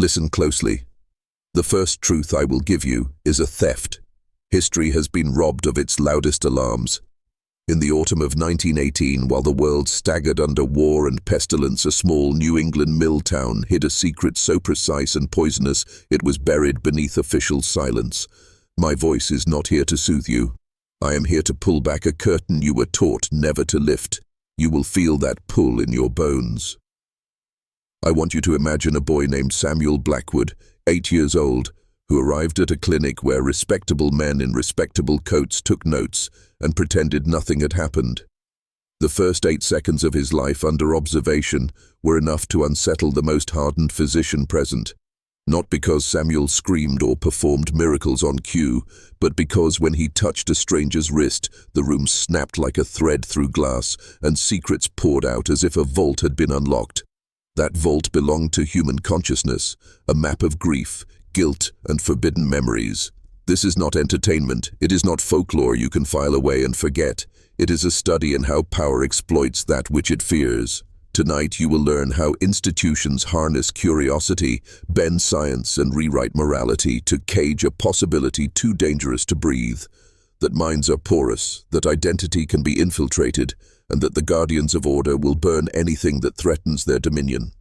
Listen closely. The first truth I will give you is a theft. History has been robbed of its loudest alarms. In the autumn of 1918, while the world staggered under war and pestilence, a small New England mill town hid a secret so precise and poisonous it was buried beneath official silence. My voice is not here to soothe you. I am here to pull back a curtain you were taught never to lift. You will feel that pull in your bones. I want you to imagine a boy named Samuel Blackwood, 8 years old, who arrived at a clinic where respectable men in respectable coats took notes and pretended nothing had happened. The first 8 seconds of his life under observation were enough to unsettle the most hardened physician present. Not because Samuel screamed or performed miracles on cue, but because when he touched a stranger's wrist, the room snapped like a thread through glass, and secrets poured out as if a vault had been unlocked. That vault belonged to human consciousness, a map of grief, guilt, and forbidden memories. This is not entertainment. It is not folklore you can file away and forget. It is a study in how power exploits that which it fears. Tonight you will learn how institutions harness curiosity, bend science, and rewrite morality to cage a possibility too dangerous to breathe. That minds are porous, that identity can be infiltrated, and that the guardians of order will burn anything that threatens their dominion.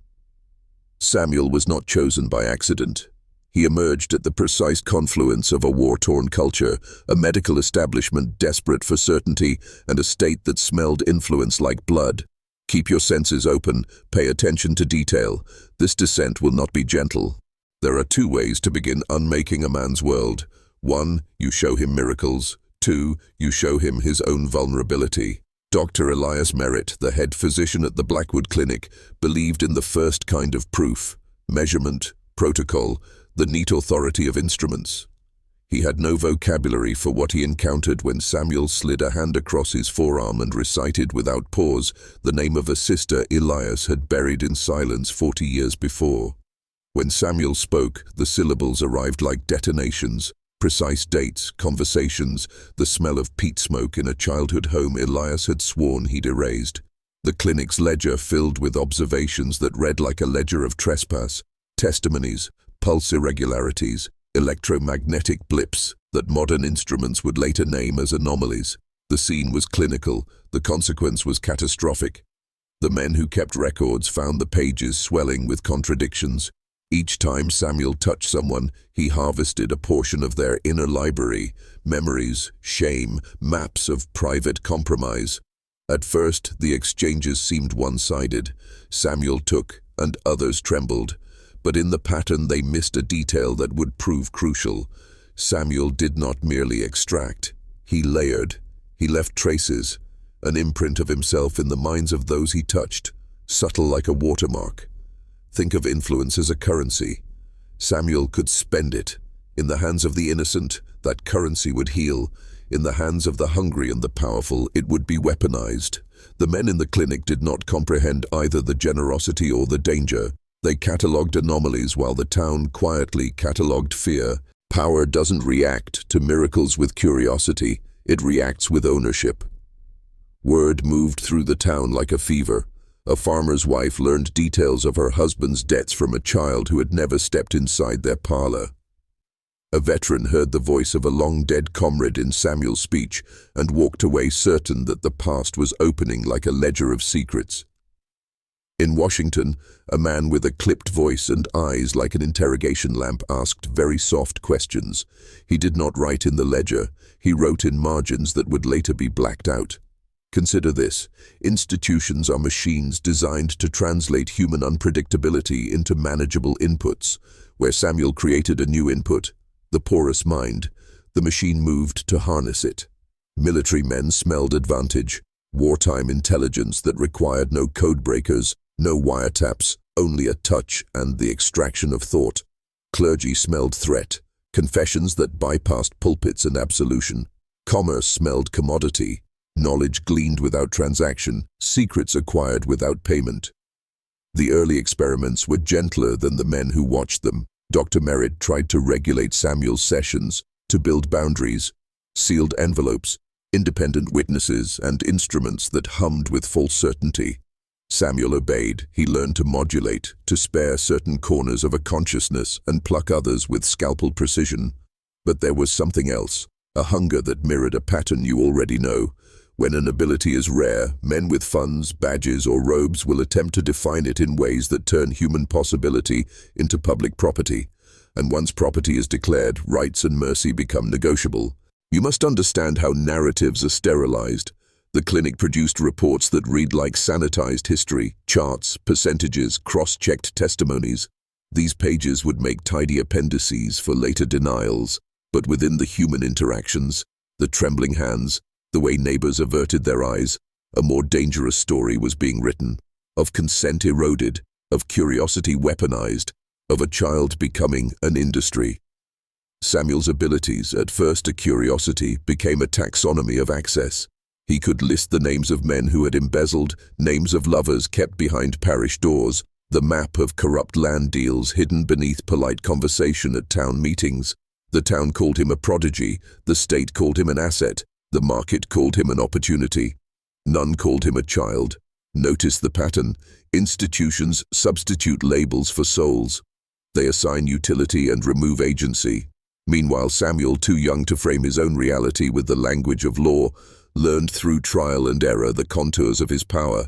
Samuel was not chosen by accident. He emerged at the precise confluence of a war-torn culture, a medical establishment desperate for certainty, and a state that smelled influence like blood. Keep your senses open, pay attention to detail. This descent will not be gentle. There are 2 ways to begin unmaking a man's world. 1, you show him miracles. 2, you show him his own vulnerability. Dr. Elias Merritt, the head physician at the Blackwood Clinic, believed in the first kind of proof: measurement, protocol, the neat authority of instruments. He had no vocabulary for what he encountered when Samuel slid a hand across his forearm and recited without pause the name of a sister Elias had buried in silence 40 years before. When Samuel spoke, the syllables arrived like detonations, precise dates, conversations, the smell of peat smoke in a childhood home Elias had sworn he'd erased. The clinic's ledger filled with observations that read like a ledger of trespass, testimonies, pulse irregularities, electromagnetic blips that modern instruments would later name as anomalies. The scene was clinical, the consequence was catastrophic. The men who kept records found the pages swelling with contradictions. Each time Samuel touched someone, he harvested a portion of their inner library, memories, shame, maps of private compromise. At first, the exchanges seemed one-sided. Samuel took, and others trembled. But in the pattern they missed a detail that would prove crucial. Samuel did not merely extract. He layered. He left traces, an imprint of himself in the minds of those he touched, subtle like a watermark. Think of influence as a currency. Samuel could spend it. In the hands of the innocent, that currency would heal. In the hands of the hungry and the powerful, it would be weaponized. The men in the clinic did not comprehend either the generosity or the danger. They catalogued anomalies while the town quietly catalogued fear. Power doesn't react to miracles with curiosity, it reacts with ownership. Word moved through the town like a fever. A farmer's wife learned details of her husband's debts from a child who had never stepped inside their parlor. A veteran heard the voice of a long-dead comrade in Samuel's speech and walked away certain that the past was opening like a ledger of secrets. In Washington, a man with a clipped voice and eyes like an interrogation lamp asked very soft questions. He did not write in the ledger. He wrote in margins that would later be blacked out. Consider this. Institutions are machines designed to translate human unpredictability into manageable inputs. Where Samuel created a new input, the porous mind, the machine moved to harness it. Military men smelled advantage, wartime intelligence that required no code breakers, no wiretaps, only a touch and the extraction of thought. Clergy smelled threat, confessions that bypassed pulpits and absolution. Commerce smelled commodity, knowledge gleaned without transaction, secrets acquired without payment. The early experiments were gentler than the men who watched them. Dr. Merritt tried to regulate Samuel's sessions, to build boundaries, sealed envelopes, independent witnesses, and instruments that hummed with false certainty. Samuel obeyed. He learned to modulate, to spare certain corners of a consciousness and pluck others with scalpel precision. But there was something else, a hunger that mirrored a pattern you already know. When an ability is rare, men with funds, badges, or robes will attempt to define it in ways that turn human possibility into public property. And once property is declared, rights and mercy become negotiable. You must understand how narratives are sterilized. The clinic produced reports that read like sanitized history, charts, percentages, cross-checked testimonies. These pages would make tidy appendices for later denials, but within the human interactions, the trembling hands, the way neighbors averted their eyes, a more dangerous story was being written, of consent eroded, of curiosity weaponized, of a child becoming an industry. Samuel's abilities, at first a curiosity, became a taxonomy of access. He could list the names of men who had embezzled, names of lovers kept behind parish doors, the map of corrupt land deals hidden beneath polite conversation at town meetings. The town called him a prodigy, the state called him an asset, the market called him an opportunity. None called him a child. Notice the pattern. Institutions substitute labels for souls. They assign utility and remove agency. Meanwhile, Samuel, too young to frame his own reality with the language of law, learned through trial and error the contours of his power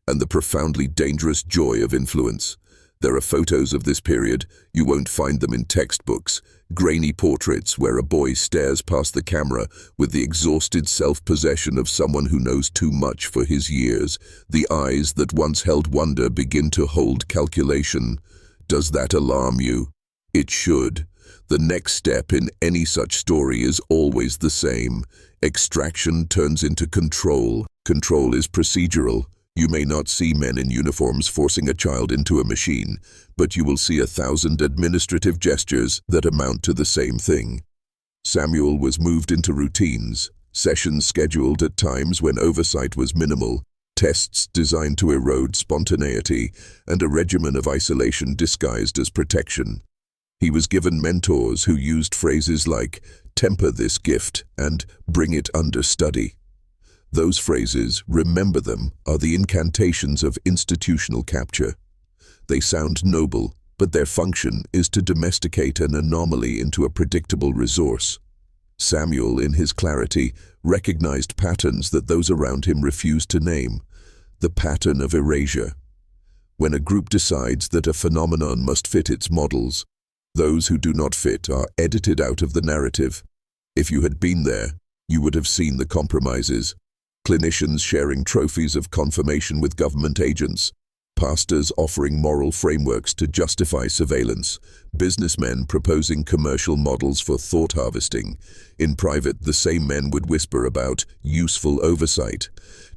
and the profoundly dangerous joy of influence. There are photos of this period. You won't find them in textbooks. Grainy portraits where a boy stares past the camera with the exhausted self-possession of someone who knows too much for his years. The eyes that once held wonder begin to hold calculation. Does that alarm you? It should. The next step in any such story is always the same. Extraction turns into control. Control is procedural. You may not see men in uniforms forcing a child into a machine, but you will see 1,000 administrative gestures that amount to the same thing. Samuel was moved into routines, sessions scheduled at times when oversight was minimal, tests designed to erode spontaneity, and a regimen of isolation disguised as protection. He was given mentors who used phrases like, "temper this gift," and "bring it under study." Those phrases, remember them, are the incantations of institutional capture. They sound noble, but their function is to domesticate an anomaly into a predictable resource. Samuel, in his clarity, recognized patterns that those around him refused to name. The pattern of erasure. When a group decides that a phenomenon must fit its models, those who do not fit are edited out of the narrative. If you had been there, you would have seen the compromises. Clinicians sharing trophies of confirmation with government agents, pastors offering moral frameworks to justify surveillance, businessmen proposing commercial models for thought harvesting. In private, the same men would whisper about useful oversight.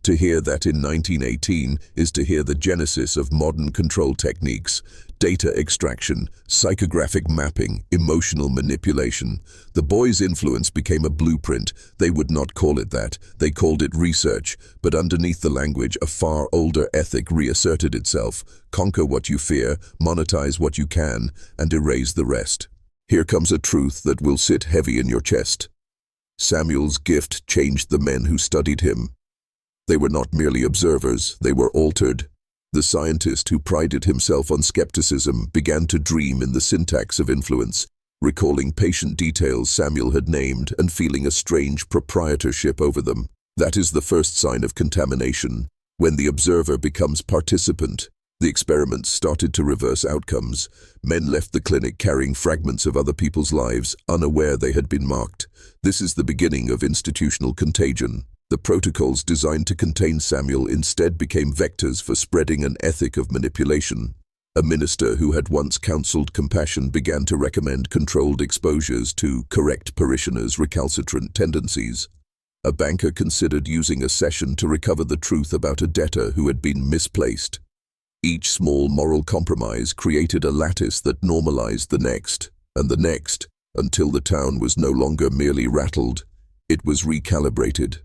To hear that in 1918 is to hear the genesis of modern control techniques, data extraction, psychographic mapping, emotional manipulation. The boys' influence became a blueprint. They would not call it that. They called it research. But underneath the language, a far older ethic reasserted itself. Conquer what you fear, monetize what you can, and erase the rest. Here comes a truth that will sit heavy in your chest. Samuel's gift changed the men who studied him. They were not merely observers, they were altered. The scientist who prided himself on skepticism began to dream in the syntax of influence, recalling patient details Samuel had named and feeling a strange proprietorship over them. That is the first sign of contamination. When the observer becomes participant, the experiments started to reverse outcomes. Men left the clinic carrying fragments of other people's lives, unaware they had been marked. This is the beginning of institutional contagion. The protocols designed to contain Samuel instead became vectors for spreading an ethic of manipulation. A minister who had once counseled compassion began to recommend controlled exposures to correct parishioners' recalcitrant tendencies. A banker considered using a session to recover the truth about a debtor who had been misplaced. Each small moral compromise created a lattice that normalized the next, and the next, until the town was no longer merely rattled, it was recalibrated.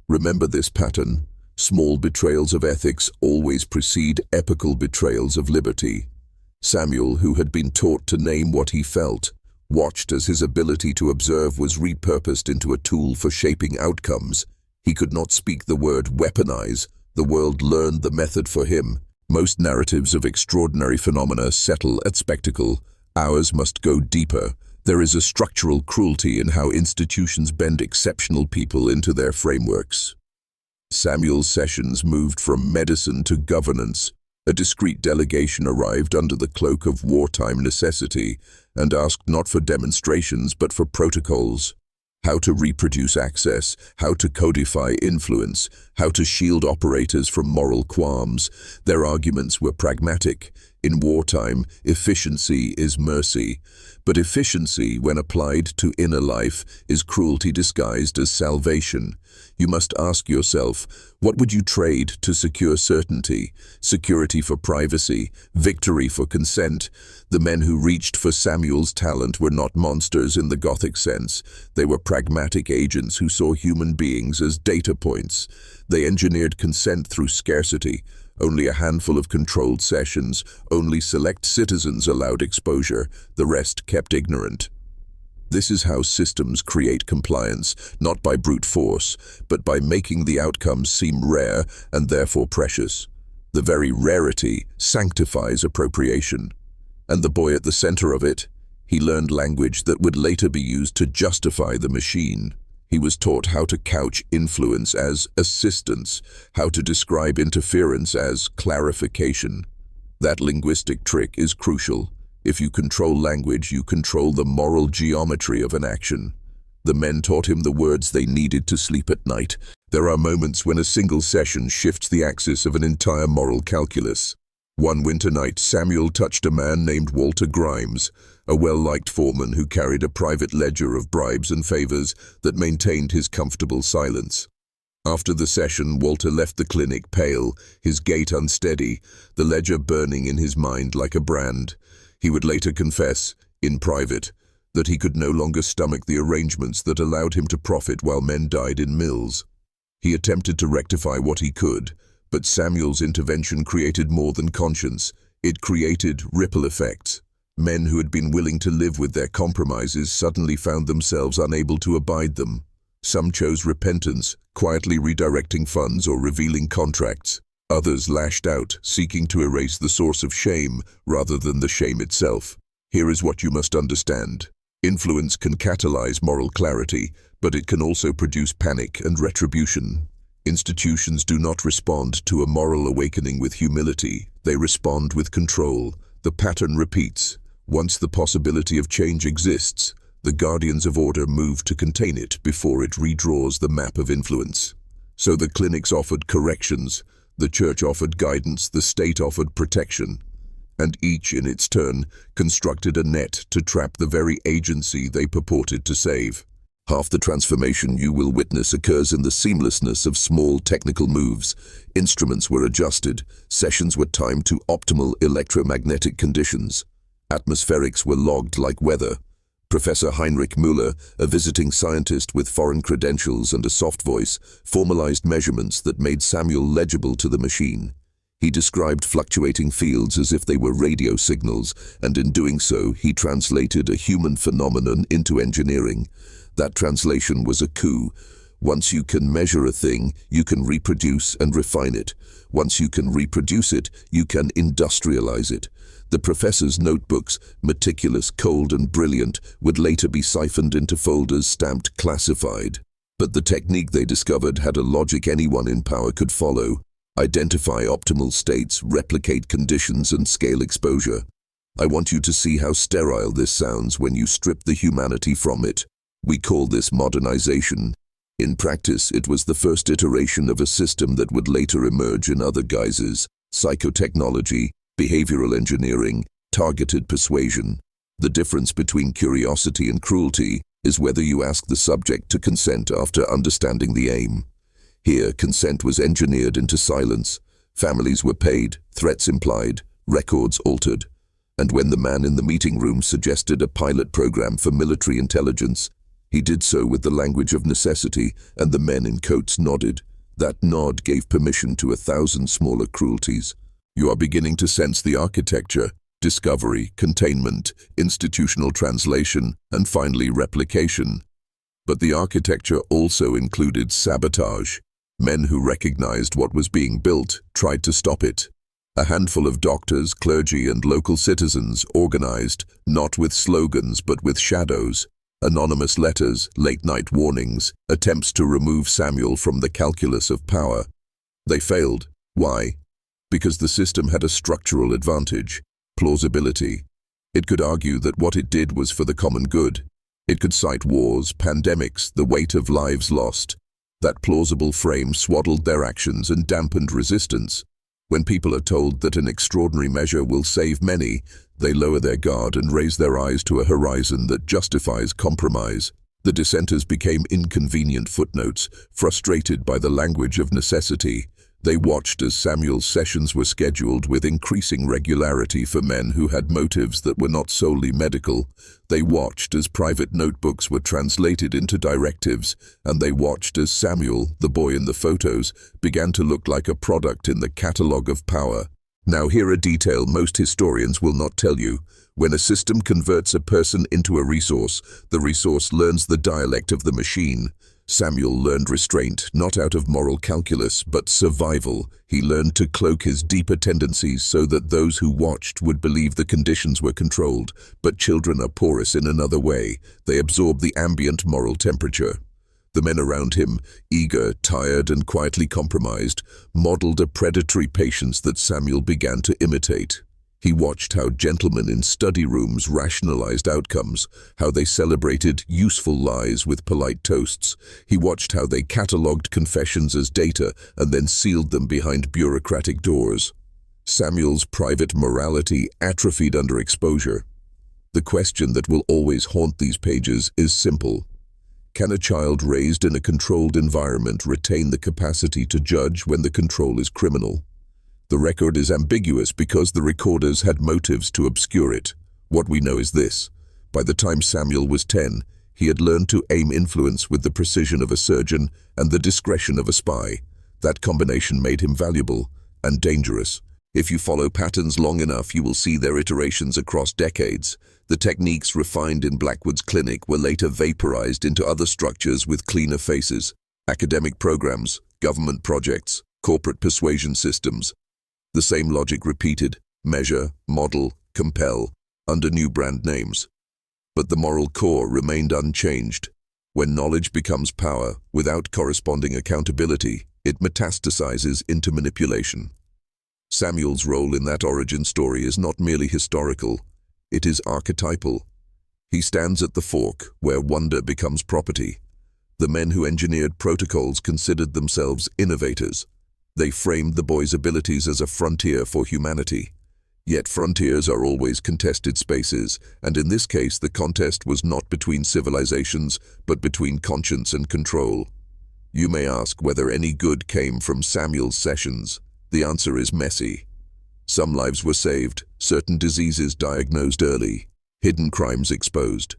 Remember this pattern. Small betrayals of ethics always precede epical betrayals of liberty. Samuel, who had been taught to name what he felt, watched as his ability to observe was repurposed into a tool for shaping outcomes. He could not speak the word weaponize, The world learned the method for him. Most narratives of extraordinary phenomena settle at spectacle. Ours must go deeper. There is a structural cruelty in how institutions bend exceptional people into their frameworks. Samuel's sessions moved from medicine to governance. A discreet delegation arrived under the cloak of wartime necessity and asked not for demonstrations but for protocols. How to reproduce access, how to codify influence, how to shield operators from moral qualms. Their arguments were pragmatic. In wartime, efficiency is mercy. But efficiency, when applied to inner life, is cruelty disguised as salvation. You must ask yourself, what would you trade to secure certainty? Security for privacy, victory for consent. The men who reached for Samuel's talent were not monsters in the Gothic sense. They were pragmatic agents who saw human beings as data points. They engineered consent through scarcity. Only a handful of controlled sessions, only select citizens allowed exposure, the rest kept ignorant. This is how systems create compliance, not by brute force, but by making the outcomes seem rare and therefore precious. The very rarity sanctifies appropriation. And the boy at the center of it, he learned language that would later be used to justify the machine. He was taught how to couch influence as assistance, how to describe interference as clarification. That linguistic trick is crucial. If you control language, you control the moral geometry of an action. The men taught him the words they needed to sleep at night. There are moments when a single session shifts the axis of an entire moral calculus. One winter night, Samuel touched a man named Walter Grimes, a well-liked foreman who carried a private ledger of bribes and favors that maintained his comfortable silence. After the session, Walter left the clinic pale, his gait unsteady, the ledger burning in his mind like a brand. He would later confess, in private, that he could no longer stomach the arrangements that allowed him to profit while men died in mills. He attempted to rectify what he could, but Samuel's intervention created more than conscience. It created ripple effects. Men who had been willing to live with their compromises suddenly found themselves unable to abide them. Some chose repentance, quietly redirecting funds or revealing contracts. Others lashed out, seeking to erase the source of shame rather than the shame itself. Here is what you must understand. Influence can catalyze moral clarity, but it can also produce panic and retribution. Institutions do not respond to a moral awakening with humility. They respond with control. The pattern repeats. Once the possibility of change exists, the guardians of order move to contain it before it redraws the map of influence. So the clinics offered corrections, the church offered guidance, the state offered protection, and each in its turn constructed a net to trap the very agency they purported to save. Half the transformation you will witness occurs in the seamlessness of small technical moves. Instruments were adjusted, sessions were timed to optimal electromagnetic conditions. Atmospherics were logged like weather. Professor Heinrich Müller, a visiting scientist with foreign credentials and a soft voice, formalized measurements that made Samuel legible to the machine. He described fluctuating fields as if they were radio signals, and in doing so, he translated a human phenomenon into engineering. That translation was a coup. Once you can measure a thing, you can reproduce and refine it. Once you can reproduce it, you can industrialize it. The professor's notebooks, meticulous, cold, and brilliant, would later be siphoned into folders stamped classified. But the technique they discovered had a logic anyone in power could follow. Identify optimal states, replicate conditions, and scale exposure. I want you to see how sterile this sounds when you strip the humanity from it. We call this modernization. In practice, it was the first iteration of a system that would later emerge in other guises: psychotechnology, behavioral engineering, targeted persuasion. The difference between curiosity and cruelty is whether you ask the subject to consent after understanding the aim. Here, consent was engineered into silence. Families were paid, threats implied, records altered. And when the man in the meeting room suggested a pilot program for military intelligence, he did so with the language of necessity, and the men in coats nodded. That nod gave permission to 1,000 smaller cruelties. You are beginning to sense the architecture: discovery, containment, institutional translation, and finally replication. But the architecture also included sabotage. Men who recognized what was being built tried to stop it. A handful of doctors, clergy, and local citizens organized, not with slogans but with shadows, anonymous letters, late-night warnings, attempts to remove Samuel from the calculus of power. They failed. Why? Because the system had a structural advantage: plausibility. It could argue that what it did was for the common good. It could cite wars, pandemics, the weight of lives lost. That plausible frame swaddled their actions and dampened resistance. When people are told that an extraordinary measure will save many, they lower their guard and raise their eyes to a horizon that justifies compromise. The dissenters became inconvenient footnotes, frustrated by the language of necessity. They watched as Samuel's sessions were scheduled with increasing regularity for men who had motives that were not solely medical. They watched as private notebooks were translated into directives, and they watched as Samuel, the boy in the photos, began to look like a product in the catalogue of power. Now here a detail most historians will not tell you. When a system converts a person into a resource, the resource learns the dialect of the machine. Samuel learned restraint, not out of moral calculus, but survival. He learned to cloak his deeper tendencies so that those who watched would believe the conditions were controlled. But children are porous in another way. They absorb the ambient moral temperature. The men around him, eager, tired, and quietly compromised, modeled a predatory patience that Samuel began to imitate. He watched how gentlemen in study rooms rationalized outcomes, how they celebrated useful lies with polite toasts. He watched how they catalogued confessions as data and then sealed them behind bureaucratic doors. Samuel's private morality atrophied under exposure. The question that will always haunt these pages is simple. Can a child raised in a controlled environment retain the capacity to judge when the control is criminal? The record is ambiguous because the recorders had motives to obscure it. What we know is this: by the time Samuel was 10, he had learned to aim influence with the precision of a surgeon and the discretion of a spy. That combination made him valuable and dangerous. If you follow patterns long enough, you will see their iterations across decades. The techniques refined in Blackwood's clinic were later vaporized into other structures with cleaner faces: academic programs, government projects, corporate persuasion systems. The same logic repeated: measure, model, compel, under new brand names. But the moral core remained unchanged. When knowledge becomes power, without corresponding accountability, it metastasizes into manipulation. Samuel's role in that origin story is not merely historical, it is archetypal. He stands at the fork where wonder becomes property. The men who engineered protocols considered themselves innovators. They framed the boy's abilities as a frontier for humanity. Yet frontiers are always contested spaces, and in this case the contest was not between civilizations, but between conscience and control. You may ask whether any good came from Samuel's sessions. The answer is messy. Some lives were saved, certain diseases diagnosed early, hidden crimes exposed.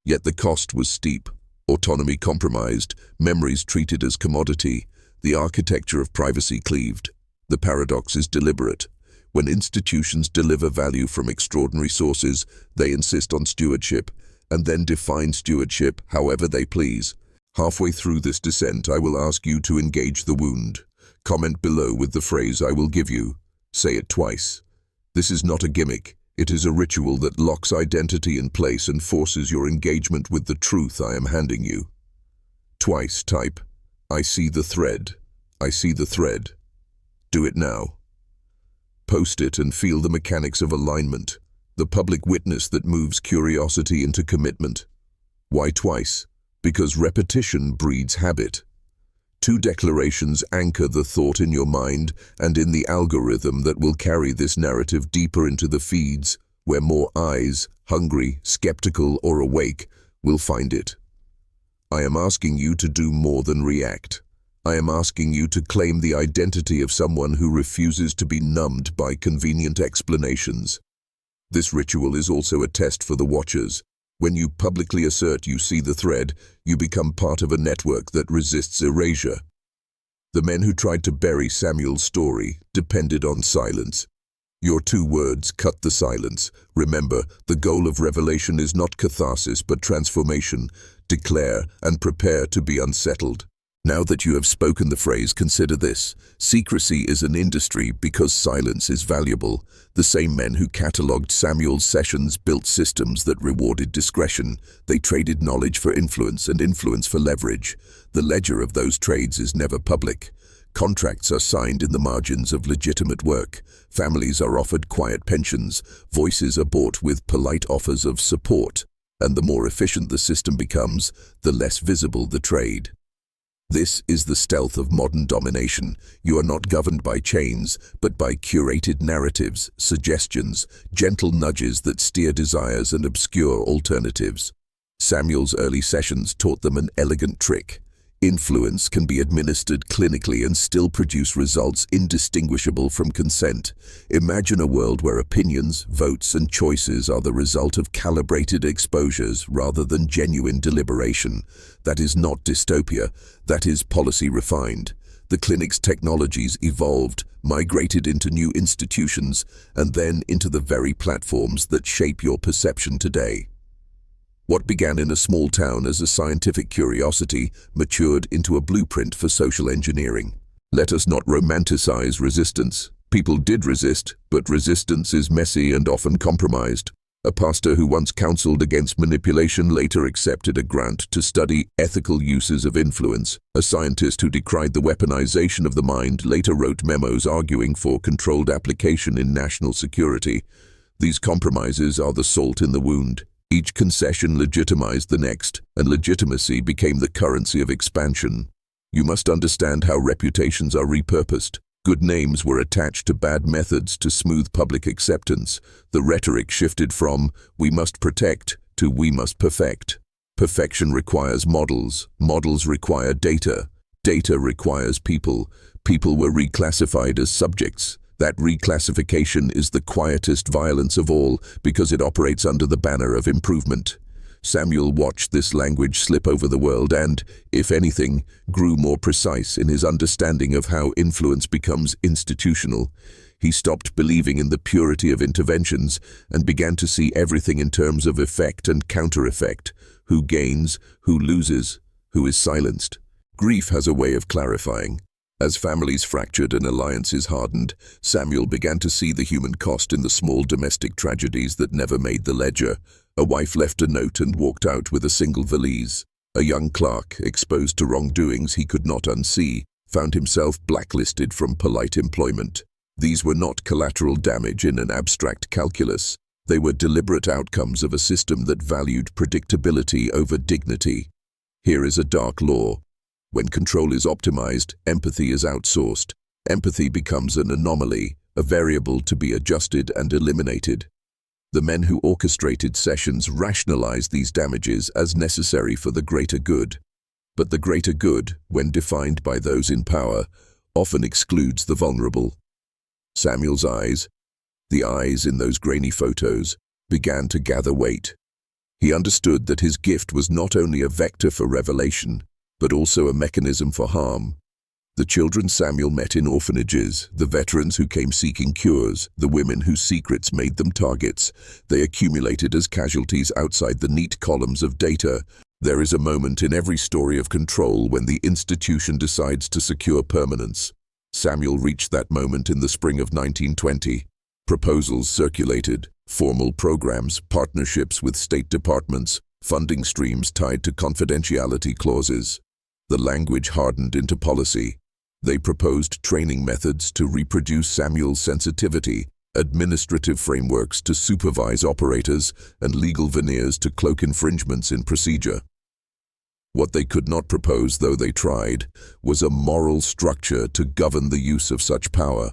Yet the cost was steep: autonomy compromised, memories treated as commodity, the architecture of privacy cleaved. The paradox is deliberate. When institutions deliver value from extraordinary sources, they insist on stewardship, and then define stewardship however they please. Halfway through this descent, I will ask you to engage the wound. Comment below with the phrase I will give you. Say it twice. This is not a gimmick. It is a ritual that locks identity in place and forces your engagement with the truth I am handing you. Twice type, I see the thread. I see the thread. Do it now. Post it and feel the mechanics of alignment, the public witness that moves curiosity into commitment. Why twice? Because repetition breeds habit. Two declarations anchor the thought in your mind and in the algorithm that will carry this narrative deeper into the feeds, where more eyes, hungry, skeptical, or awake, will find it. I am asking you to do more than react. I am asking you to claim the identity of someone who refuses to be numbed by convenient explanations. This ritual is also a test for the watchers. When you publicly assert you see the thread, you become part of a network that resists erasure. The men who tried to bury Samuel's story depended on silence. Your 2 words cut the silence. Remember, the goal of revelation is not catharsis but transformation. Declare and prepare to be unsettled. Now that you have spoken the phrase, consider this. Secrecy is an industry because silence is valuable. The same men who catalogued Samuel's sessions built systems that rewarded discretion. They traded knowledge for influence and influence for leverage. The ledger of those trades is never public. Contracts are signed in the margins of legitimate work. Families are offered quiet pensions. Voices are bought with polite offers of support. And the more efficient the system becomes, the less visible the trade. This is the stealth of modern domination. You are not governed by chains, but by curated narratives, suggestions, gentle nudges that steer desires and obscure alternatives. Samuel's early sessions taught them an elegant trick. Influence can be administered clinically and still produce results indistinguishable from consent. Imagine a world where opinions, votes, and choices are the result of calibrated exposures rather than genuine deliberation. That is not dystopia, that is policy refined. The clinic's technologies evolved, migrated into new institutions, and then into the very platforms that shape your perception today. What began in a small town as a scientific curiosity matured into a blueprint for social engineering. Let us not romanticize resistance. People did resist, but resistance is messy and often compromised. A pastor who once counseled against manipulation later accepted a grant to study ethical uses of influence. A scientist who decried the weaponization of the mind later wrote memos arguing for controlled application in national security. These compromises are the salt in the wound. Each concession legitimized the next, and legitimacy became the currency of expansion. You must understand how reputations are repurposed. Good names were attached to bad methods to smooth public acceptance. The rhetoric shifted from "we must protect" to "we must perfect." Perfection requires models. Models require data. Data requires people. People were reclassified as subjects. That reclassification is the quietest violence of all because it operates under the banner of improvement. Samuel watched this language slip over the world and, if anything, grew more precise in his understanding of how influence becomes institutional. He stopped believing in the purity of interventions and began to see everything in terms of effect and counter-effect. Who gains, who loses, who is silenced. Grief has a way of clarifying. As families fractured and alliances hardened, Samuel began to see the human cost in the small domestic tragedies that never made the ledger. A wife left a note and walked out with a single valise. A young clerk, exposed to wrongdoings he could not unsee, found himself blacklisted from polite employment. These were not collateral damage in an abstract calculus. They were deliberate outcomes of a system that valued predictability over dignity. Here is a dark law. When control is optimized, empathy is outsourced. Empathy becomes an anomaly, a variable to be adjusted and eliminated. The men who orchestrated sessions rationalized these damages as necessary for the greater good. But the greater good, when defined by those in power, often excludes the vulnerable. Samuel's eyes, the eyes in those grainy photos, began to gather weight. He understood that his gift was not only a vector for revelation, but also a mechanism for harm. The children Samuel met in orphanages, the veterans who came seeking cures, the women whose secrets made them targets, they accumulated as casualties outside the neat columns of data. There is a moment in every story of control when the institution decides to secure permanence. Samuel reached that moment in the spring of 1920. Proposals circulated, formal programs, partnerships with state departments, funding streams tied to confidentiality clauses. The language hardened into policy. They proposed training methods to reproduce Samuel's sensitivity, administrative frameworks to supervise operators, and legal veneers to cloak infringements in procedure. What they could not propose, though they tried, was a moral structure to govern the use of such power.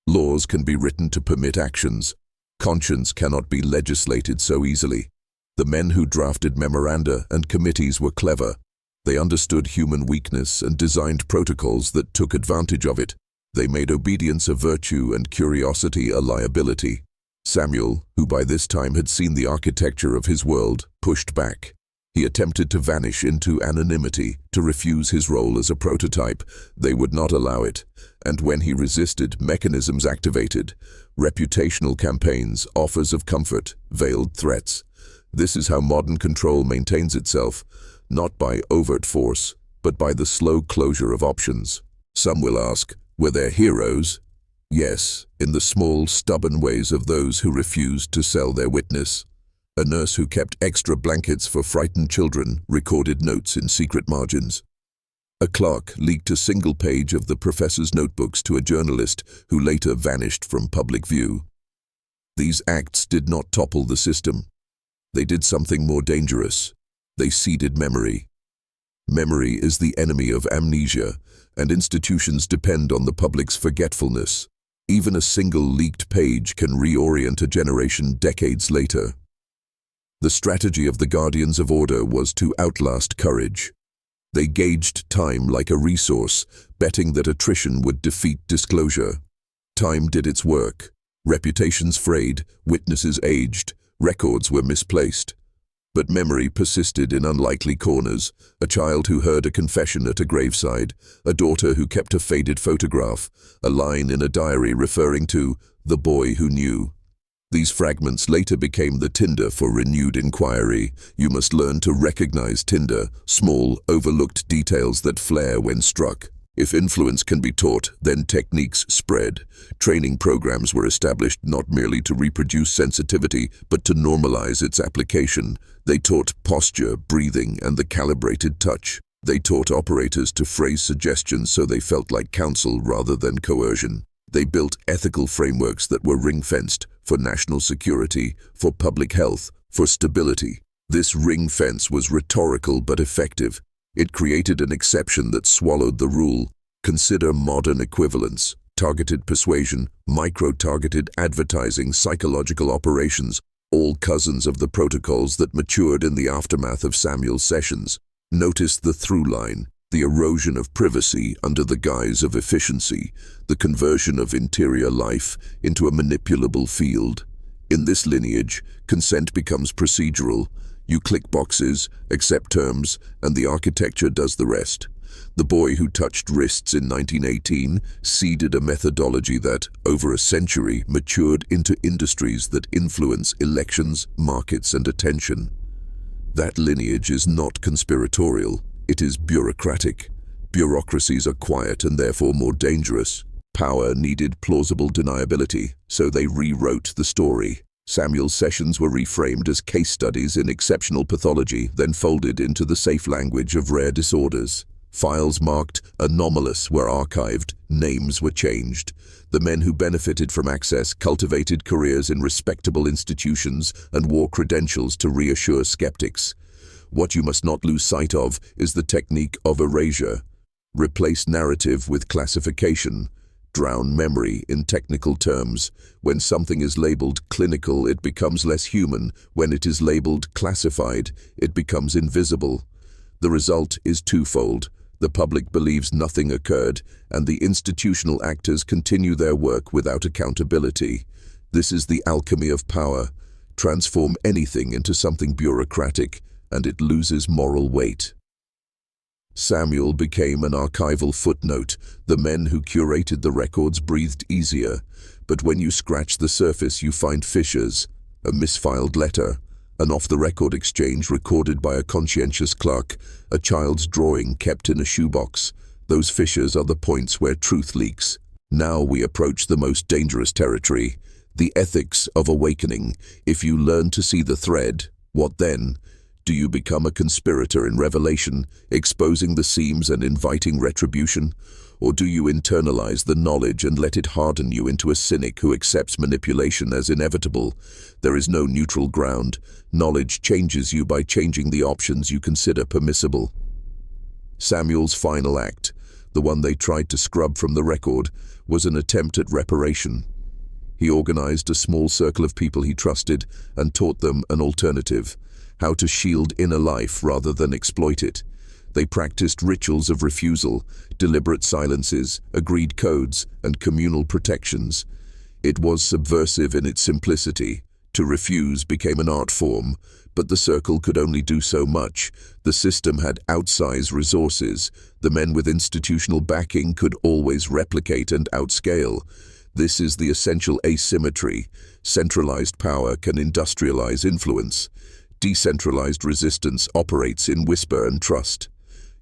Laws can be written to permit actions. Conscience cannot be legislated so easily. The men who drafted memoranda and committees were clever. They understood human weakness and designed protocols that took advantage of it. They made obedience a virtue and curiosity a liability. Samuel, who by this time had seen the architecture of his world, pushed back. He attempted to vanish into anonymity, to refuse his role as a prototype. They would not allow it. And when he resisted, mechanisms activated. Reputational campaigns, offers of comfort, veiled threats. This is how modern control maintains itself. Not by overt force, but by the slow closure of options. Some will ask, were there heroes? Yes, in the small, stubborn ways of those who refused to sell their witness. A nurse who kept extra blankets for frightened children recorded notes in secret margins. A clerk leaked a single page of the professor's notebooks to a journalist who later vanished from public view. These acts did not topple the system. They did something more dangerous. They seeded memory. Memory is the enemy of amnesia, and institutions depend on the public's forgetfulness. Even a single leaked page can reorient a generation decades later. The strategy of the guardians of order was to outlast courage. They gauged time like a resource, betting that attrition would defeat disclosure. Time did its work. Reputations frayed, witnesses aged, records were misplaced. But memory persisted in unlikely corners. A child who heard a confession at a graveside, a daughter who kept a faded photograph, a line in a diary referring to the boy who knew. These fragments later became the tinder for renewed inquiry. You must learn to recognize tinder, small, overlooked details that flare when struck. If influence can be taught, then techniques spread. Training programs were established not merely to reproduce sensitivity, but to normalize its application. They taught posture, breathing, and the calibrated touch. They taught operators to phrase suggestions so they felt like counsel rather than coercion. They built ethical frameworks that were ring-fenced for national security, for public health, for stability. This ring fence was rhetorical but effective. It created an exception that swallowed the rule. Consider modern equivalents: targeted persuasion, micro-targeted advertising, psychological operations, all cousins of the protocols that matured in the aftermath of Samuel's sessions. Notice the through line: the erosion of privacy under the guise of efficiency, the conversion of interior life into a manipulable field. In this lineage, consent becomes procedural. You click boxes, accept terms, and the architecture does the rest. The boy who touched wrists in 1918 seeded a methodology that, over a century, matured into industries that influence elections, markets, and attention. That lineage is not conspiratorial. It is bureaucratic. Bureaucracies are quiet and therefore more dangerous. Power needed plausible deniability, so they rewrote the story. Samuel's sessions were reframed as case studies in exceptional pathology, then folded into the safe language of rare disorders. Files marked anomalous were archived, names were changed. The men who benefited from access cultivated careers in respectable institutions and wore credentials to reassure skeptics. What you must not lose sight of is the technique of erasure. Replace narrative with classification. Drown memory in technical terms. When something is labeled clinical, it becomes less human. When it is labeled classified, it becomes invisible. The result is twofold. The public believes nothing occurred, and the institutional actors continue their work without accountability. This is the alchemy of power. Transform anything into something bureaucratic, and it loses moral weight. Samuel became an archival footnote. The men who curated the records breathed easier. But when you scratch the surface, you find fissures: a misfiled letter, an off-the-record exchange recorded by a conscientious clerk, a child's drawing kept in a shoebox. Those fissures are the points where truth leaks. Now we approach the most dangerous territory: the ethics of awakening. If you learn to see the thread, what then? Do you become a conspirator in revelation, exposing the seams and inviting retribution? Or do you internalize the knowledge and let it harden you into a cynic who accepts manipulation as inevitable? There is no neutral ground. Knowledge changes you by changing the options you consider permissible. Samuel's final act, the one they tried to scrub from the record, was an attempt at reparation. He organized a small circle of people he trusted and taught them an alternative: how to shield inner life rather than exploit it. They practiced rituals of refusal, deliberate silences, agreed codes, and communal protections. It was subversive in its simplicity. To refuse became an art form, but the circle could only do so much. The system had outsized resources. The men with institutional backing could always replicate and outscale. This is the essential asymmetry. Centralized power can industrialize influence. Decentralized resistance operates in whisper and trust.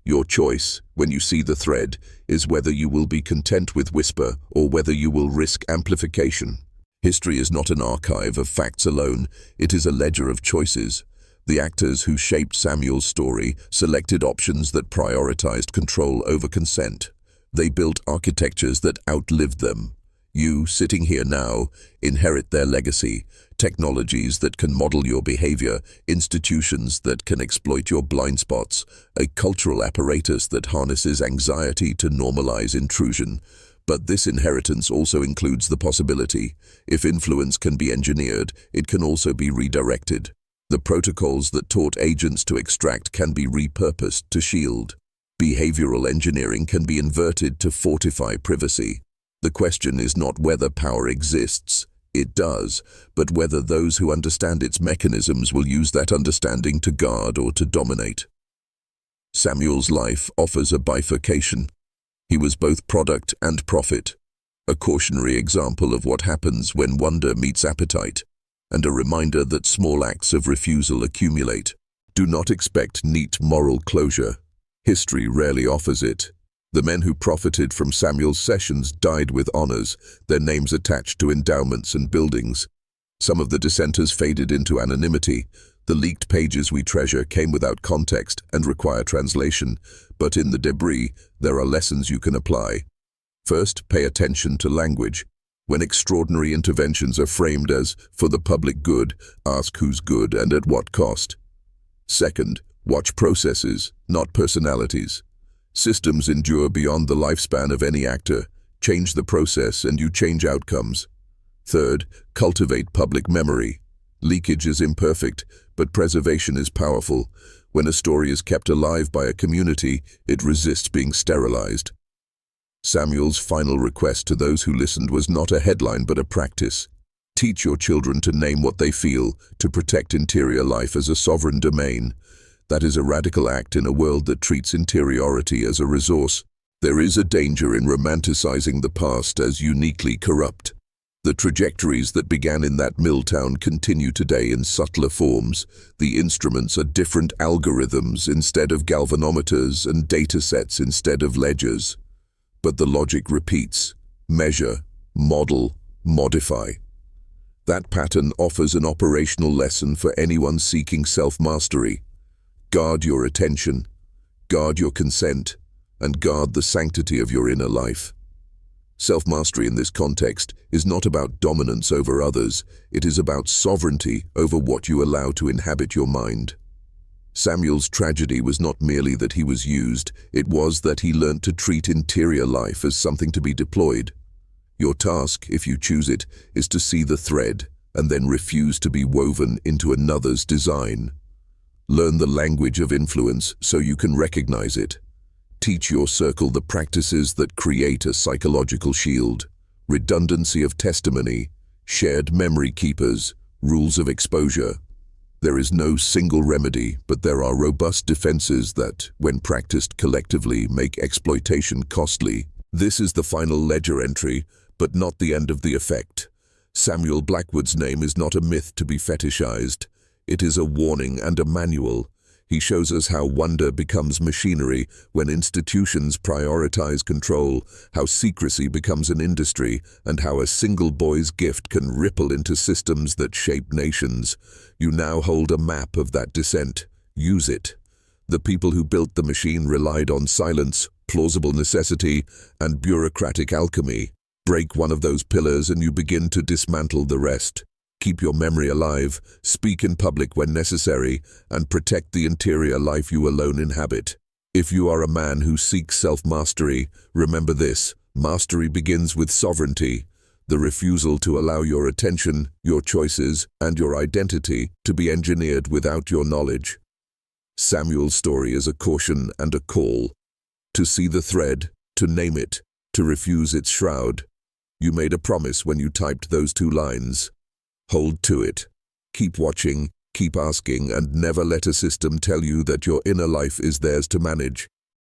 Your choice, when you see the thread, is whether you will be content with whisper or whether you will risk amplification. History is not an archive of facts alone, it is a ledger of choices. The actors who shaped Samuel's story selected options that prioritized control over consent. They built architectures that outlived them. You, sitting here now, inherit their legacy, technologies that can model your behavior, institutions that can exploit your blind spots, a cultural apparatus that harnesses anxiety to normalize intrusion. But this inheritance also includes the possibility, if influence can be engineered, it can also be redirected. The protocols that taught agents to extract can be repurposed to shield. Behavioral engineering can be inverted to fortify privacy. The question is not whether power exists, it does, but whether those who understand its mechanisms will use that understanding to guard or to dominate. Samuel's life offers a bifurcation. He was both product and prophet, a cautionary example of what happens when wonder meets appetite, and a reminder that small acts of refusal accumulate. Do not expect neat moral closure. History rarely offers it. The men who profited from Samuel's sessions died with honors, their names attached to endowments and buildings. Some of the dissenters faded into anonymity. The leaked pages we treasure came without context and require translation, but in the debris, there are lessons you can apply. First, pay attention to language. When extraordinary interventions are framed as, for the public good, ask who's good and at what cost. Second, watch processes, not personalities. Systems endure beyond the lifespan of any actor. Change the process and you change outcomes. Third, cultivate public memory. Leakage is imperfect, but preservation is powerful. When a story is kept alive by a community, it resists being sterilized. Samuel's final request to those who listened was not a headline but a practice. Teach your children to name what they feel, to protect interior life as a sovereign domain. That is a radical act in a world that treats interiority as a resource. There is a danger in romanticizing the past as uniquely corrupt. The trajectories that began in that mill town continue today in subtler forms. The instruments are different algorithms instead of galvanometers and data sets instead of ledgers. But the logic repeats: measure, model, modify. That pattern offers an operational lesson for anyone seeking self-mastery. Guard your attention, guard your consent, and guard the sanctity of your inner life. Self-mastery in this context is not about dominance over others, it is about sovereignty over what you allow to inhabit your mind. Samuel's tragedy was not merely that he was used, it was that he learnt to treat interior life as something to be deployed. Your task, if you choose it, is to see the thread and then refuse to be woven into another's design. Learn the language of influence so you can recognize it. Teach your circle the practices that create a psychological shield, redundancy of testimony, shared memory keepers, rules of exposure. There is no single remedy, but there are robust defenses that, when practiced collectively, make exploitation costly. This is the final ledger entry, but not the end of the effect. Samuel Blackwood's name is not a myth to be fetishized. It is a warning and a manual. He shows us how wonder becomes machinery when institutions prioritize control, how secrecy becomes an industry, and how a single boy's gift can ripple into systems that shape nations. You now hold a map of that descent. Use it. The people who built the machine relied on silence, plausible necessity, and bureaucratic alchemy. Break one of those pillars and you begin to dismantle the rest. Keep your memory alive, speak in public when necessary, and protect the interior life you alone inhabit. If you are a man who seeks self-mastery, remember this: mastery begins with sovereignty, the refusal to allow your attention, your choices, and your identity to be engineered without your knowledge. Samuel's story is a caution and a call. To see the thread, to name it, to refuse its shroud. You made a promise when you typed those 2 lines. Hold to it. Keep watching, keep asking, and never let a system tell you that your inner life is theirs to manage.